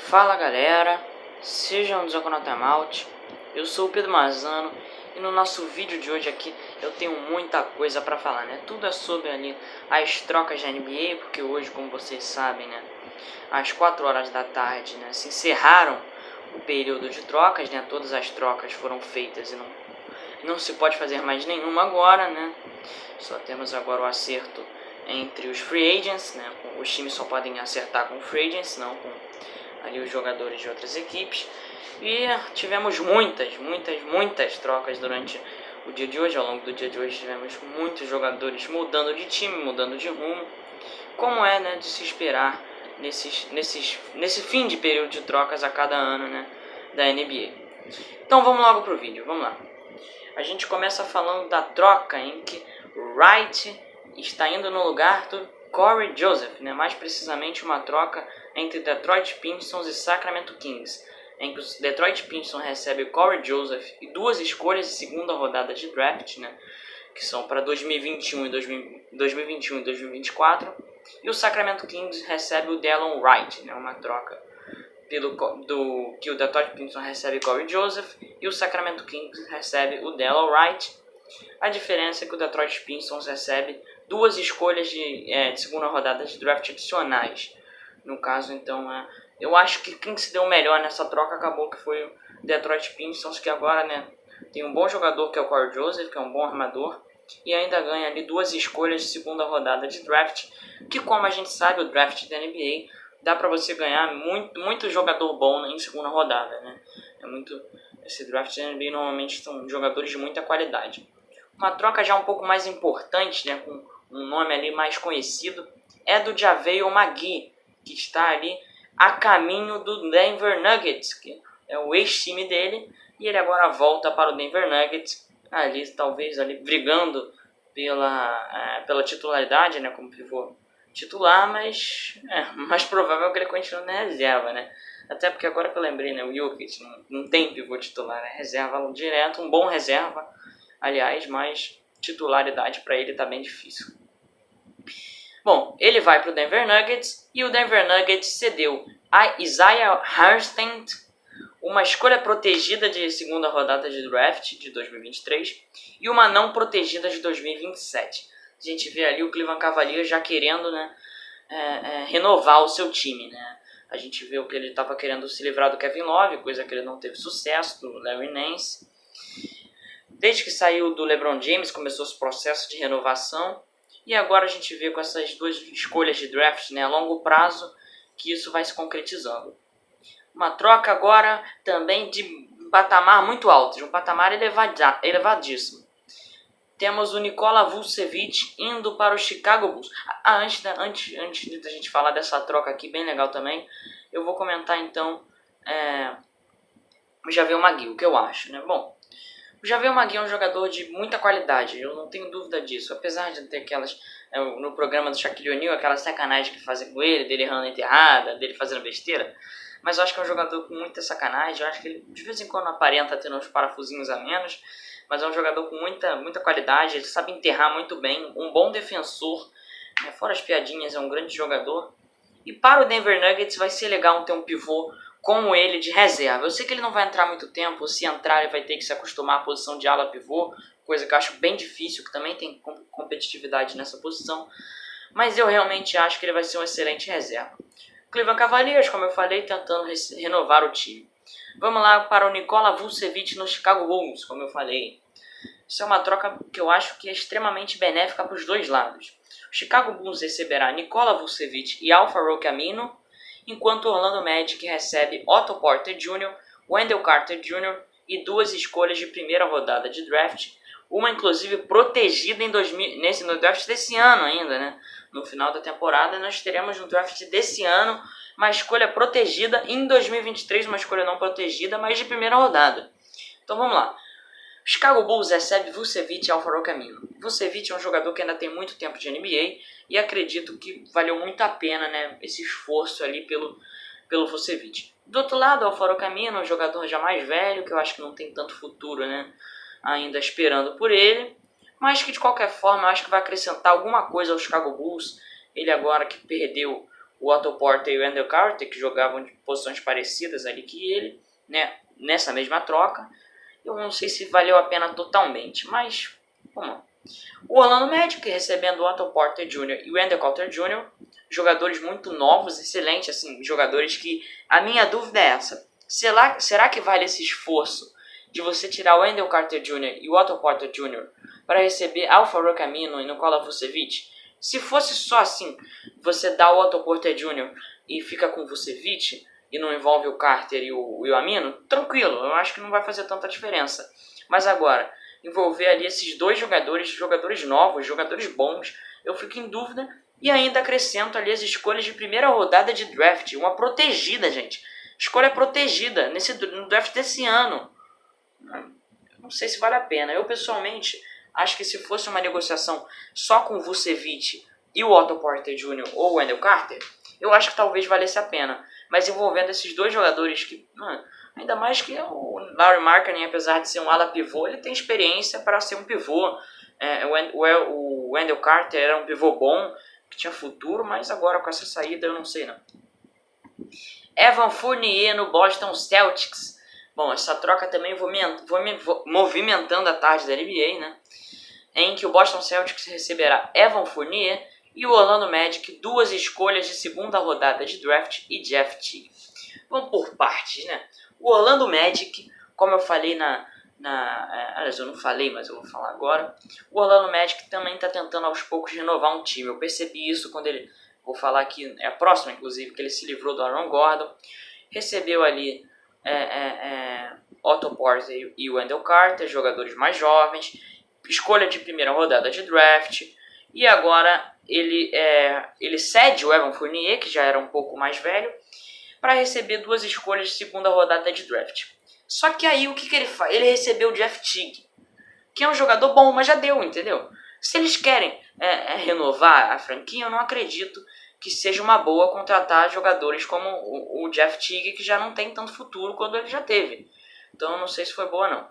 Fala galera, sejam do Zaconotamaut, eu sou o Pedro Marzano e no nosso vídeo de hoje aqui eu tenho muita coisa pra falar, né? Tudo é sobre ali as trocas da NBA, porque hoje, como vocês sabem, né, às 4 horas da tarde, né, se encerraram o período de trocas, né? Todas as trocas foram feitas e não se pode fazer mais nenhuma agora, né? Só temos agora o acerto entre os free agents, né? Os times só podem acertar com free agents, não com ali os jogadores de outras equipes. E tivemos muitas trocas durante o dia de hoje. Ao longo do dia de hoje tivemos muitos jogadores mudando de time, mudando de rumo, como é, né, de se esperar nesse fim de período de trocas a cada ano, né, da NBA. Então vamos logo pro vídeo, vamos lá. A gente começa falando da troca em que Wright está indo no lugar do Corey Joseph, né? Mais precisamente uma troca entre Detroit Pistons e Sacramento Kings, em que o Detroit Pistons recebe o Corey Joseph e duas escolhas de segunda rodada de draft, né? Que são para 2021 e 2024, e o Sacramento Kings recebe o Delon Wright, né? Uma troca que o Detroit Pistons recebe Corey Joseph e o Sacramento Kings recebe o Delon Wright. A diferença é que o Detroit Pistons recebe duas escolhas de segunda rodada de draft adicionais. No caso, então, eu acho que quem se deu melhor nessa troca acabou que foi o Detroit Pistons, que agora, né, tem um bom jogador que é o Corey Joseph, que é um bom armador, e ainda ganha ali duas escolhas de segunda rodada de draft, que, como a gente sabe, o draft da NBA dá para você ganhar muito jogador bom em segunda rodada, né? Esse draft da NBA normalmente são jogadores de muita qualidade. Uma troca já um pouco mais importante, né, com um nome ali mais conhecido, é do JaVale McGee, que está ali a caminho do Denver Nuggets, que é o ex-time dele, e ele agora volta para o Denver Nuggets, ali talvez ali brigando pela titularidade, né, como pivô titular, mas mais provável que ele continue na reserva, né? Até porque agora que eu lembrei, né, o Jokic não tem pivô titular, é reserva direto, um bom reserva, aliás, mas titularidade para ele tá bem difícil. Bom, ele vai para o Denver Nuggets e o Denver Nuggets cedeu a Isaiah Hartenstein, uma escolha protegida de segunda rodada de draft de 2023 e uma não protegida de 2027. A gente vê ali o Cleveland Cavaliers já querendo, né, renovar o seu time, né? A gente vê o que ele estava querendo se livrar do Kevin Love, coisa que ele não teve sucesso, do Larry Nance. Desde que saiu do LeBron James, começou esse processo de renovação. E agora a gente vê com essas duas escolhas de draft, né, a longo prazo, que isso vai se concretizando. Uma troca agora também de um patamar muito alto, de um patamar elevadíssimo. Temos o Nikola Vucevic indo para o Chicago Bulls. Antes da gente falar dessa troca aqui, bem legal também, eu vou comentar então o JaVale McGee, o que eu acho, né? Bom, o JaVale McGee é um jogador de muita qualidade, eu não tenho dúvida disso. Apesar de ter aquelas, no programa do Shaquille O'Neal, aquela sacanagem que fazem com ele, dele errando a enterrada, dele fazendo besteira. Mas eu acho que é um jogador com muita sacanagem, eu acho que ele de vez em quando aparenta tendo uns parafusinhos a menos, mas é um jogador com muita qualidade, ele sabe enterrar muito bem, um bom defensor, né? Fora as piadinhas, é um grande jogador. E para o Denver Nuggets vai ser legal ter um pivô como ele de reserva. Eu sei que ele não vai entrar muito tempo, se entrar ele vai ter que se acostumar à posição de ala pivô, coisa que eu acho bem difícil, que também tem competitividade nessa posição, mas eu realmente acho que ele vai ser um excelente reserva. Cleveland Cavaliers, como eu falei, tentando renovar o time. Vamos lá para o Nikola Vucevic no Chicago Bulls, como eu falei. Isso é uma troca que eu acho que é extremamente benéfica para os dois lados. O Chicago Bulls receberá Nikola Vucevic e Al-Farouq Aminu, enquanto o Orlando Magic recebe Otto Porter Jr., Wendell Carter Jr. e duas escolhas de primeira rodada de draft, uma inclusive protegida no draft desse ano ainda, né? No final da temporada nós teremos no draft desse ano uma escolha protegida, em 2023 uma escolha não protegida, mas de primeira rodada. Então vamos lá. Chicago Bulls recebe Vucevic e Al-Farouq Aminu. Vucevic é um jogador que ainda tem muito tempo de NBA e acredito que valeu muito a pena, né, esse esforço ali pelo Vucevic. Do outro lado, Al-Farouq Aminu, um jogador já mais velho, que eu acho que não tem tanto futuro, né, ainda esperando por ele, mas que de qualquer forma eu acho que vai acrescentar alguma coisa ao Chicago Bulls. Ele agora que perdeu o Otto Porter e o Wendell Carter, que jogavam de posições parecidas ali que ele, né, nessa mesma troca. Eu não sei se valeu a pena totalmente, mas vamos lá. O Orlando Magic recebendo o Otto Porter Jr. e o Wendell Carter Jr., jogadores muito novos, excelentes, assim, jogadores que a minha dúvida é essa: será que vale esse esforço de você tirar o Wendell Carter Jr. e o Otto Porter Jr. para receber Al-Farouq Aminu e Nikola Vucevic? Se fosse só assim, você dá o Otto Porter Jr. e fica com o Vucevic e não envolve o Carter e o Aminu, tranquilo, eu acho que não vai fazer tanta diferença. Mas agora, envolver ali esses dois jogadores novos, jogadores bons, eu fico em dúvida. E ainda acrescento ali as escolhas de primeira rodada de draft, uma protegida, gente. Escolha protegida no draft desse ano. Não sei se vale a pena. Eu, pessoalmente, acho que se fosse uma negociação só com o Vucevic e o Otto Porter Jr. ou o Wendell Carter, eu acho que talvez valesse a pena. Mas envolvendo esses dois jogadores que... ainda mais que o Lauri Markkanen, apesar de ser um ala pivô, ele tem experiência para ser um pivô. O Wendell Carter era um pivô bom, que tinha futuro, mas agora com essa saída eu não sei não. Evan Fournier no Boston Celtics. Bom, essa troca também movimentando a tarde da NBA, né? Em que o Boston Celtics receberá Evan Fournier e o Orlando Magic 2 escolhas de segunda rodada de draft e Jeff Teague. Vamos por partes, né? O Orlando Magic, como eu falei aliás, eu não falei, mas eu vou falar agora. O Orlando Magic também está tentando aos poucos renovar um time. Eu percebi isso quando ele... Vou falar aqui, é a próxima, inclusive, que ele se livrou do Aaron Gordon. Recebeu ali Otto Porter e Wendell Carter, jogadores mais jovens. Escolha de primeira rodada de draft. E agora ele cede o Evan Fournier, que já era um pouco mais velho, para receber 2 escolhas de segunda rodada de draft. Só que aí o que ele faz? Ele recebeu o Jeff Teague, que é um jogador bom, mas já deu, entendeu? Se eles querem renovar a franquia, eu não acredito que seja uma boa contratar jogadores como o Jeff Teague, que já não tem tanto futuro quanto ele já teve. Então eu não sei se foi boa não.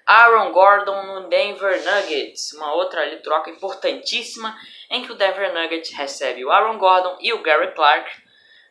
Aaron Gordon no Denver Nuggets, uma outra ali, troca importantíssima, em que o Denver Nuggets recebe o Aaron Gordon e o Gary Clark,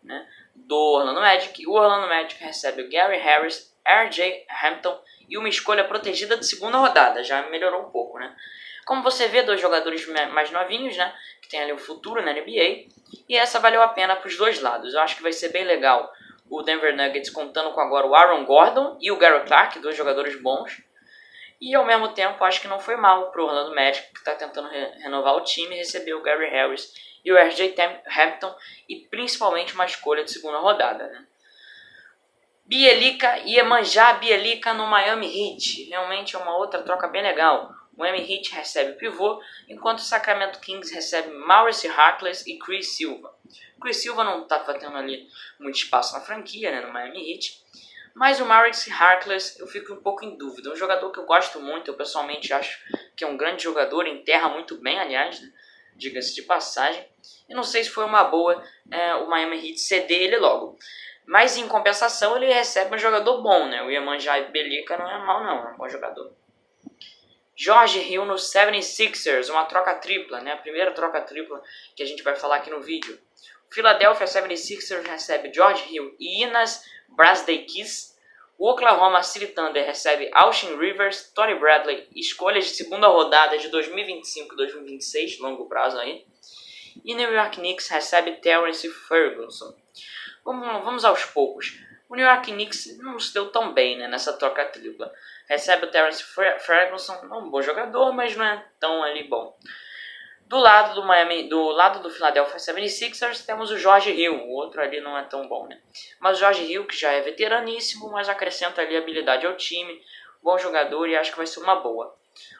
né, do Orlando Magic. O Orlando Magic recebe o Gary Harris, R.J. Hampton e uma escolha protegida de segunda rodada. Já melhorou um pouco, né? Como você vê, 2 jogadores mais novinhos, né, que tem ali o futuro na NBA. E essa valeu a pena para os dois lados. Eu acho que vai ser bem legal o Denver Nuggets contando com agora o Aaron Gordon e o Gary Clark, 2 jogadores bons. E ao mesmo tempo, acho que não foi mal para o Orlando Magic, que está tentando renovar o time, receber o Gary Harris e o R.J. Hampton, e principalmente uma escolha de segunda rodada, né? Iemanjá Bjelica no Miami Heat. Realmente é uma outra troca bem legal. O Miami Heat recebe o pivô, enquanto o Sacramento Kings recebe Maurice Harkless e Chris Silva. Chris Silva não está tendo ali muito espaço na franquia, né, no Miami Heat. Mas o Maurice Harkless eu fico um pouco em dúvida. Um jogador que eu gosto muito, eu pessoalmente acho que é um grande jogador, enterra muito bem, aliás, né? Diga-se de passagem. E não sei se foi uma boa o Miami Heat ceder ele logo. Mas em compensação ele recebe um jogador bom, né? O Iemanjá Bjelica não é mal não, é um bom jogador. George Hill no 76ers, uma troca tripla, né? A primeira troca tripla que a gente vai falar aqui no vídeo. O Philadelphia 76ers recebe George Hill e Inas Brazdeikis. O Oklahoma City Thunder recebe Austin Rivers, Tony Bradley, escolhas de segunda rodada de 2025 e 2026, longo prazo aí. E New York Knicks recebe Terrence Ferguson. Vamos aos poucos. O New York Knicks não se deu tão bem, né, nessa troca tripla. Recebe o Terrence Ferguson, um bom jogador, mas não é tão ali bom. Do lado do Philadelphia 76ers temos o George Hill, o outro ali não é tão bom, né? Mas o George Hill, que já é veteraníssimo, mas acrescenta ali habilidade ao time, bom jogador e acho que vai ser uma boa.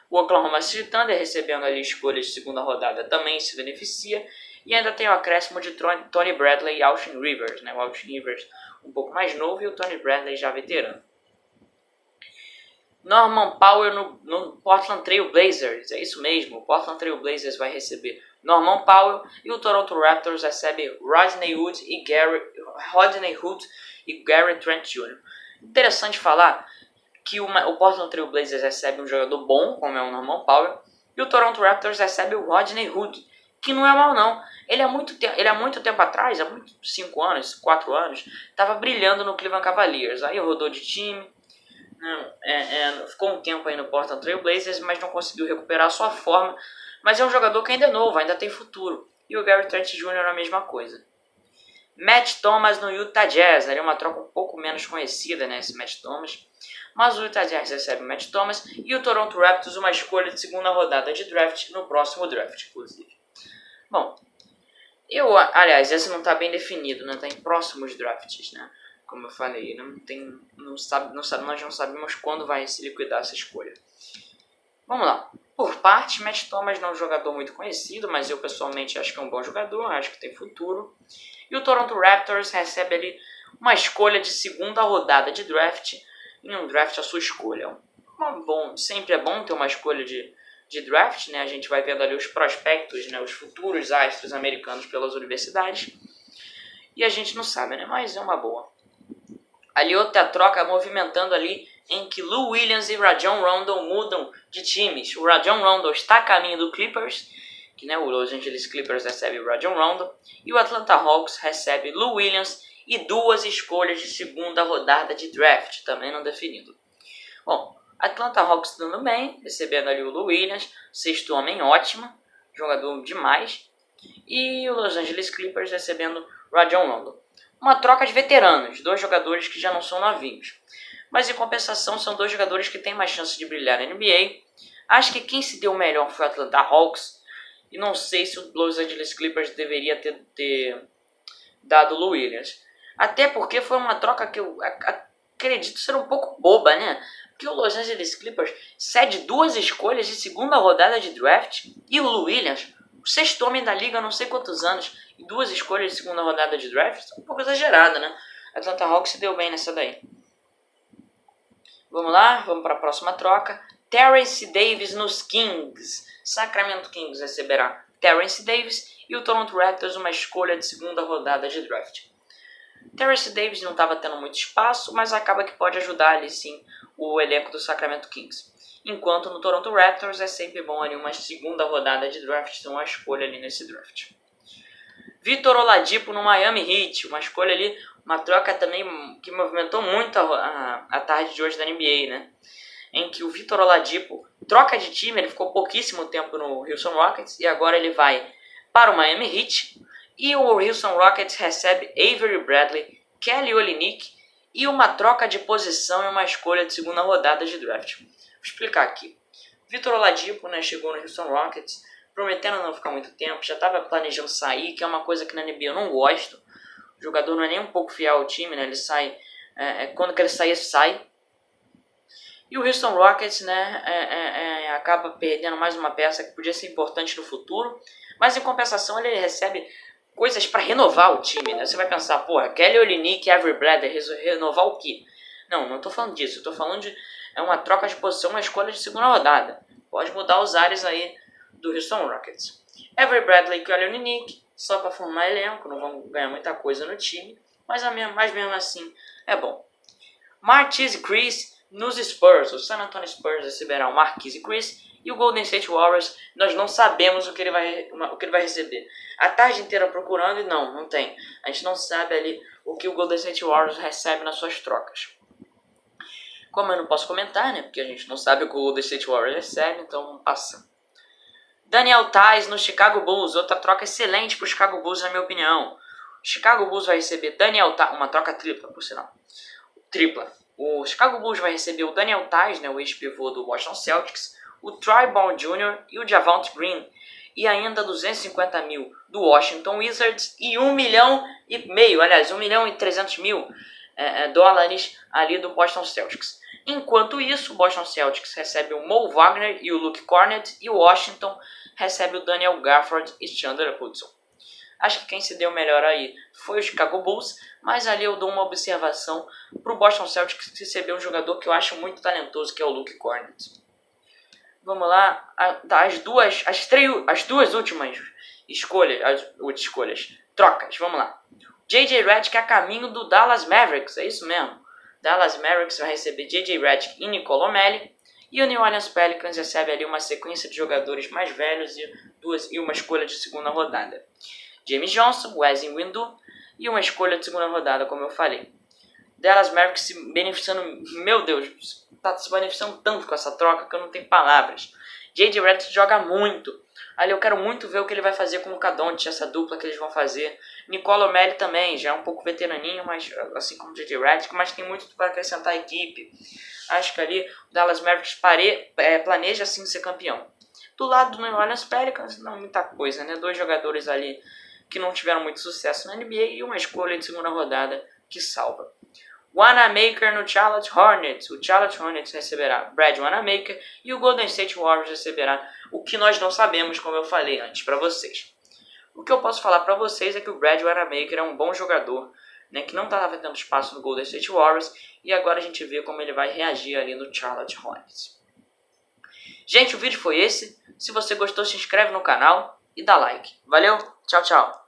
O Oklahoma City Thunder recebendo ali escolhas de segunda rodada também se beneficia. E ainda tem o acréscimo de Tony Bradley e Austin Rivers, né? O Austin Rivers um pouco mais novo e o Tony Bradley já veterano. Norman Powell no Portland Trail Blazers, é isso mesmo, o Portland Trail Blazers vai receber Norman Powell e o Toronto Raptors recebe Rodney Hood e Gary Trent Jr. Interessante falar que o Portland Trail Blazers recebe um jogador bom, como é o Norman Powell, e o Toronto Raptors recebe o Rodney Hood, que não é mal não. Ele há muito tempo atrás, 5 anos, 4 anos, estava brilhando no Cleveland Cavaliers. Aí rodou de time, ficou um tempo aí no Portland Trail Blazers, mas não conseguiu recuperar a sua forma. Mas é um jogador que ainda é novo, ainda tem futuro. E o Gary Trent Jr. a mesma coisa. Matt Thomas no Utah Jazz, era uma troca um pouco menos conhecida, né, esse Matt Thomas. Mas o Utah Jazz recebe o Matt Thomas e o Toronto Raptors uma escolha de segunda rodada de draft no próximo draft, inclusive. Bom, aliás, esse não está bem definido, né, está em próximos drafts, né, como eu falei, nós não sabemos quando vai se liquidar essa escolha. Vamos lá. Por parte, Matt Thomas não é um jogador muito conhecido, mas eu pessoalmente acho que é um bom jogador, acho que tem futuro. E o Toronto Raptors recebe ali uma escolha de segunda rodada de draft, em um draft à sua escolha. Sempre é bom ter uma escolha de draft, né? A gente vai vendo ali os prospectos, né? Os futuros astros americanos pelas universidades. E a gente não sabe, né? Mas é uma boa. Ali outra troca movimentando ali em que Lou Williams e Rajon Rondo mudam de times. O Rajon Rondo está a caminho do Clippers, que, né, o Los Angeles Clippers recebe o Rajon Rondo, e o Atlanta Hawks recebe Lou Williams e 2 escolhas de segunda rodada de draft, também não definido. Bom, Atlanta Hawks dando bem, recebendo ali o Lou Williams, sexto homem ótimo, jogador demais, e o Los Angeles Clippers recebendo Rajon Rondo. Uma troca de veteranos, 2 jogadores que já não são novinhos. Mas em compensação são 2 jogadores que têm mais chance de brilhar na NBA. Acho que quem se deu melhor foi o Atlanta Hawks. E não sei se o Los Angeles Clippers deveria ter dado o Lou Williams. Até porque foi uma troca que eu acredito ser um pouco boba, né? Porque o Los Angeles Clippers cede 2 escolhas de segunda rodada de draft. E o Lou Williams, o sexto homem da liga há não sei quantos anos, e 2 escolhas de segunda rodada de draft, é um pouco exagerado, né? Atlanta Hawks se deu bem nessa daí. Vamos lá, vamos para a próxima troca. Terrence Davis nos Kings. Sacramento Kings receberá Terrence Davis e o Toronto Raptors uma escolha de segunda rodada de draft. Terrence Davis não estava tendo muito espaço, mas acaba que pode ajudar ali sim o elenco do Sacramento Kings. Enquanto no Toronto Raptors é sempre bom ali uma segunda rodada de draft, então uma escolha ali nesse draft. Victor Oladipo no Miami Heat, uma escolha ali, uma troca também que movimentou muito a tarde de hoje da NBA, né? Em que o Victor Oladipo troca de time, ele ficou pouquíssimo tempo no Houston Rockets e agora ele vai para o Miami Heat. E o Houston Rockets recebe Avery Bradley, Kelly Olynyk e uma troca de posição e uma escolha de segunda rodada de draft. Vou explicar aqui. Victor Oladipo, né, chegou no Houston Rockets prometendo não ficar muito tempo, já estava planejando sair, que é uma coisa que na NBA eu não gosto. O jogador não é nem um pouco fiel ao time, né? Ele sai, quando quer sair, sai. E o Houston Rockets, né, acaba perdendo mais uma peça que podia ser importante no futuro, mas em compensação ele recebe coisas para renovar o time, né? Você vai pensar, porra, Kelly Olynyk e Avery Bradley, renovar o quê? Não estou falando disso, estou falando de uma troca de posição, uma escolha de segunda rodada. Pode mudar os ares aí do Houston Rockets. Avery Bradley e Kelly Olynyk, só para formar elenco, não vão ganhar muita coisa no time, mas mesmo assim é bom. Marquise Chriss nos Spurs, o San Antonio Spurs receberá o Marquise Chriss e o Golden State Warriors, nós não sabemos o que ele vai receber. A tarde inteira procurando e não tem. A gente não sabe ali o que o Golden State Warriors recebe nas suas trocas. Como eu não posso comentar, né, porque a gente não sabe o que o Golden State Warriors recebe, então vamos passar. Daniel Theis no Chicago Bulls, outra troca excelente para o Chicago Bulls, na minha opinião. O Chicago Bulls vai receber Daniel Theis, uma troca tripla, por sinal. Tripla. O Chicago Bulls vai receber o Daniel Theis, né, o ex-pivô do Boston Celtics, o Troy Brown Jr. e o Javonte Green. E ainda 250 mil do Washington Wizards e 1,5 milhão, aliás, 1 milhão e 300 mil dólares ali do Boston Celtics. Enquanto isso, o Boston Celtics recebe o Mo Wagner e o Luke Cornett e o Washington recebe o Daniel Gafford e Chandler Hudson. Acho que quem se deu melhor aí foi o Chicago Bulls, mas ali eu dou uma observação para o Boston Celtics receber um jogador que eu acho muito talentoso, que é o Luke Cornett. Vamos lá, as duas últimas escolhas, trocas, vamos lá. J.J. Redick a caminho do Dallas Mavericks, é isso mesmo. Dallas Mavericks vai receber J.J. Redick e Nicolo Melli. E o New Orleans Pelicans recebe ali uma sequência de jogadores mais velhos e uma escolha de segunda rodada. James Johnson, Wesley Windu e uma escolha de segunda rodada, como eu falei. Dallas Mavericks se beneficiando, meu Deus, tá se beneficiando tanto com essa troca que eu não tenho palavras. J.J. Redick joga muito. Ali eu quero muito ver o que ele vai fazer com o Luka Doncic, essa dupla que eles vão fazer. Nicolo Melli também, já é um pouco veteraninho, mas assim como J.J. Redick, mas tem muito para acrescentar a equipe. Acho que ali o Dallas Mavericks planeja assim ser campeão. Do lado do New Orleans Pelicans, não muita coisa, né? 2 jogadores ali que não tiveram muito sucesso na NBA e uma escolha de segunda rodada que salva. Wanamaker no Charlotte Hornets. O Charlotte Hornets receberá Brad Wanamaker e o Golden State Warriors receberá o que nós não sabemos, como eu falei antes para vocês. O que eu posso falar para vocês é que o Brad Wanamaker é um bom jogador, né, que não estava tendo espaço no Golden State Warriors, e agora a gente vê como ele vai reagir ali no Charlotte Hornets. Gente, o vídeo foi esse. Se você gostou, se inscreve no canal e dá like. Valeu, tchau, tchau.